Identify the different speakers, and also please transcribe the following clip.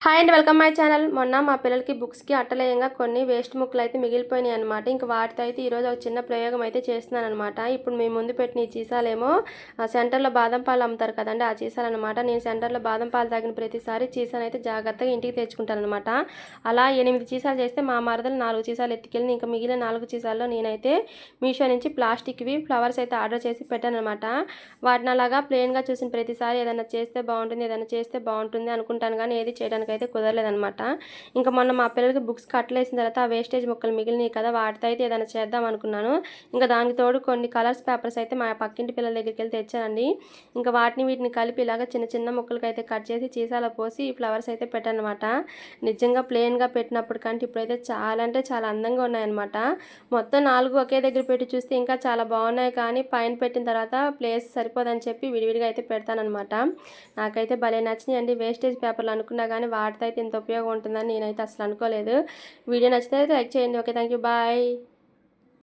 Speaker 1: Hi అండి, welcome my channel. మొన్న మా పిల్లలకి బుక్స్కి అట్టలేయంగా కొన్ని వేస్ట్ ముక్కలు అయితే మిగిలిపోయినాయి అనమాట. ఇంకా వాటితో అయితే ఈరోజు ఒక చిన్న ప్రయోగం అయితే చేస్తున్నాను అనమాట. ఇప్పుడు మేము ముందు పెట్టిన ఈ చీసాలేమో సెంటర్లో బాదం పాలు అమ్ముతారు కదండి, ఆ చీసాలు అనమాట. నేను సెంటర్లో బాదం పాలు తాగిన ప్రతిసారి చీసాలు అయితే జాగ్రత్తగా ఇంటికి తెచ్చుకుంటాను అనమాట. అలా 8 చీసాలు చేస్తే మా మరదలు 4 చీసాలు ఎత్తుకెళ్ళి ఇంకా మిగిలిన 4 చీసాల్లో నేనైతే మీషో నుంచి ప్లాస్టిక్వి ఫ్లవర్స్ అయితే ఆర్డర్ చేసి పెట్టాను అనమాట. వాటిని అలాగా ప్లెయిన్గా చూసిన ప్రతిసారి ఏదైనా చేస్తే బాగుంటుంది అనుకుంటాను, కానీ ఏది చేయడానికి అయితే కుదరలేదనమాట. ఇంకా మొన్న మా పిల్లలకి బుక్స్ కట్టలేసిన తర్వాత ఆ వేస్టేజ్ ముక్కలు మిగిలినాయి కదా, వాటితో అయితే ఏదైనా చేద్దాం అనుకున్నాను. ఇంకా దానికి తోడు కొన్ని కలర్స్ పేపర్స్ అయితే మా పక్కింటి పిల్లల దగ్గరికి వెళ్ళి తెచ్చానండి. ఇంకా వీటిని కలిపి ఇలాగ చిన్న చిన్న ముక్కలకి అయితే కట్ చేసి చీసాలో పోసి ఫ్లవర్స్ అయితే పెట్టానమాట. నిజంగా ప్లెయిన్గా పెట్టినప్పుడు కంటే ఇప్పుడైతే చాలా అంటే చాలా అందంగా ఉన్నాయన్నమాట. మొత్తం 4 ఒకే దగ్గర పెట్టి చూస్తే ఇంకా చాలా బాగున్నాయి, కానీ పైన పెట్టిన తర్వాత ప్లేస్ సరిపోదని చెప్పి విడివిడిగా అయితే పెడతానమాట. నాకైతే భలే నచ్చినాయండి వేస్టేజ్ పేపర్లు. అనుకున్నా కానీ వాటితో అయితే ఇంత ఉపయోగం ఉంటుందని నేనైతే అసలు అనుకోలేదు. వీడియో నచ్చితే లైక్ చేయండి. Okay, thank you, bye.